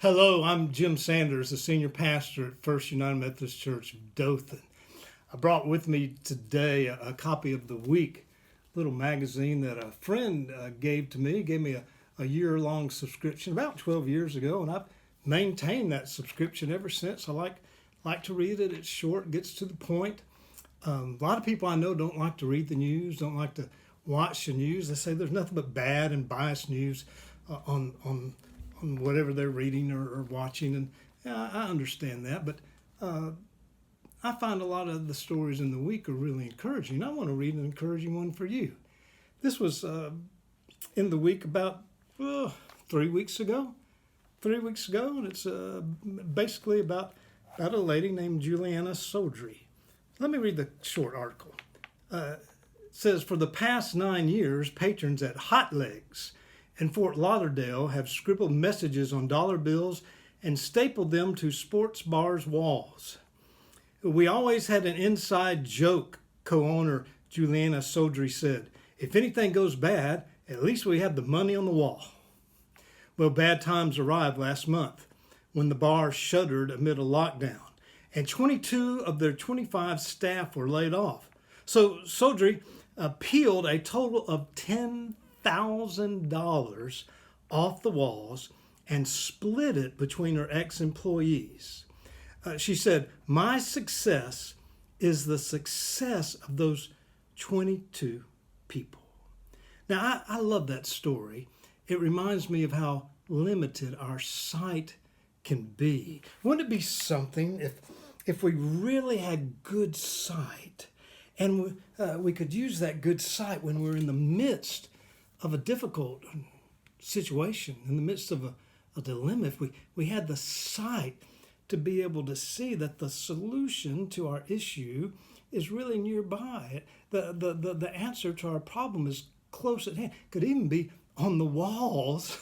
Hello, I'm Jim Sanders, the senior pastor at First United Methodist Church of Dothan. I brought with me today a copy of The Week, little magazine that a friend gave to me. He gave me a year-long subscription about 12 years ago, and I've maintained that subscription ever since. I like to read it. It's short, gets to the point. A lot of people I know don't like to read the news, don't like to watch the news. They say there's nothing but bad and biased news on whatever they're reading or watching, and yeah, I understand that. But I find a lot of the stories in the week are really encouraging. I want to read an encouraging one for you. This was in the week about 3 weeks ago. 3 weeks ago, and it's basically about a lady named Juliana Sodry. Let me read the short article. It says, for the past 9 years, patrons at Hot Legs in Fort Lauderdale have scribbled messages on dollar bills and stapled them to sports bars' walls. We always had an inside joke, co-owner Juliana Sodry said. If anything goes bad, at least we have the money on the wall. Well, bad times arrived last month when the bar shuttered amid a lockdown, and 22 of their 25 staff were laid off. So Sodry peeled a total of $10,000 off the walls and split it between her ex-employees. She said, my success is the success of those 22 people. Now, I love that story. It reminds me of how limited our sight can be. Wouldn't it be something if we really had good sight and we could use that good sight when we're in the midst of a difficult situation, in the midst of a dilemma, if we had the sight to be able to see that the solution to our issue is really nearby. The answer to our problem is close at hand. Could even be on the walls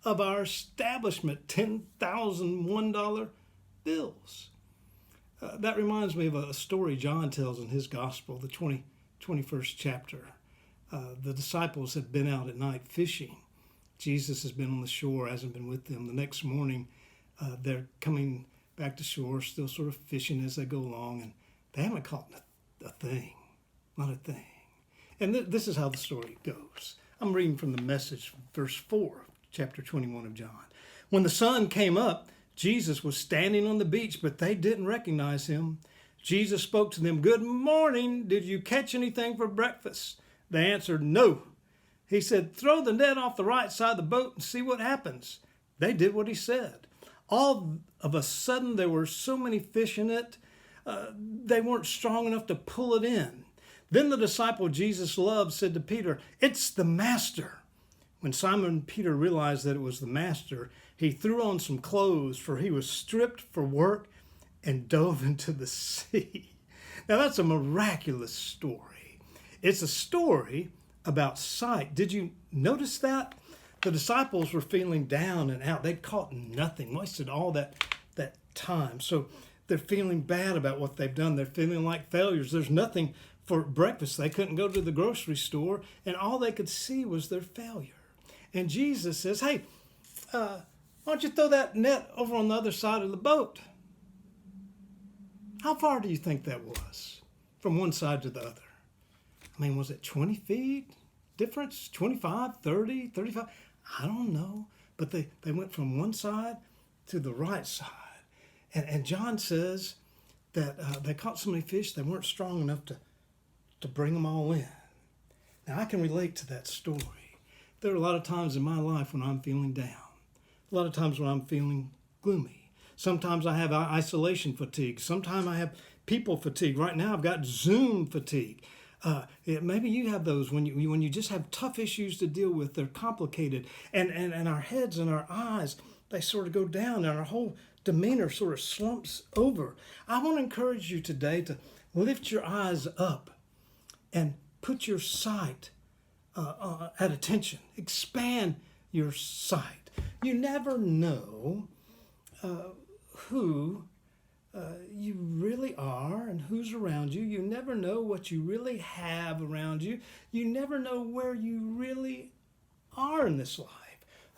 of our establishment, $10,001 bills. That reminds me of a story John tells in his gospel, the 21st chapter. The disciples had been out at night fishing. Jesus has been on the shore, hasn't been with them. The next morning, they're coming back to shore, still sort of fishing as they go along, and they haven't caught a thing, not a thing. And this is how the story goes. I'm reading from the Message, verse 4, chapter 21 of John. When the sun came up, Jesus was standing on the beach, but they didn't recognize him. Jesus spoke to them, good morning, did you catch anything for breakfast? They answered, no. He said, throw the net off the right side of the boat and see what happens. They did what he said. All of a sudden, there were so many fish in it, they weren't strong enough to pull it in. Then the disciple Jesus loved said to Peter, it's the master. When Simon Peter realized that it was the master, he threw on some clothes, for he was stripped for work, and dove into the sea. Now that's a miraculous story. It's a story about sight. Did you notice that? The disciples were feeling down and out. They'd caught nothing, wasted all that time. So they're feeling bad about what they've done. They're feeling like failures. There's nothing for breakfast. They couldn't go to the grocery store, and all they could see was their failure. And Jesus says, hey, why don't you throw that net over on the other side of the boat? How far do you think that was from one side to the other? I mean, was it 20 feet difference? 25, 30, 35? I don't know. But they went from one side to the right side. And John says that they caught so many fish, they weren't strong enough to bring them all in. Now, I can relate to that story. There are a lot of times in my life when I'm feeling down. A lot of times when I'm feeling gloomy. Sometimes I have isolation fatigue. Sometimes I have people fatigue. Right now I've got Zoom fatigue. Maybe you have those when you just have tough issues to deal with. They're complicated. And our heads and our eyes, they sort of go down and our whole demeanor sort of slumps over. I want to encourage you today to lift your eyes up and put your sight at attention. Expand your sight. You never know who you really are and who's around you. You never know what you really have around you. You never know where you really are in this life.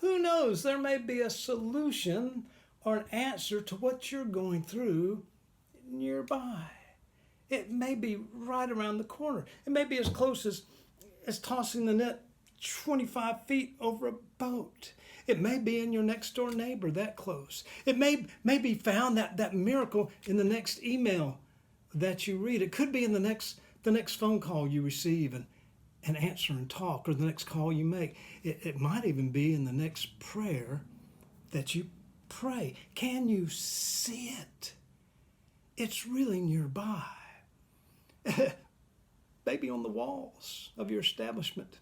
Who knows? There may be a solution or an answer to what you're going through nearby. It may be right around the corner. It may be as close as tossing the net 25 feet over a boat. It may be in your next door neighbor, that close. It may be found, that miracle, in the next email that you read. It could be in the next phone call you receive and answer and talk, or the next call you make. It might even be in the next prayer that you pray. Can you see it? It's really nearby. Maybe on the walls of your establishment,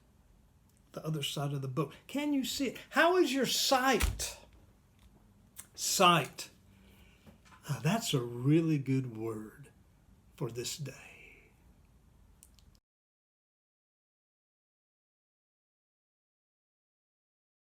the other side of the boat. Can you see it? How is your sight? Sight. That's a really good word for this day.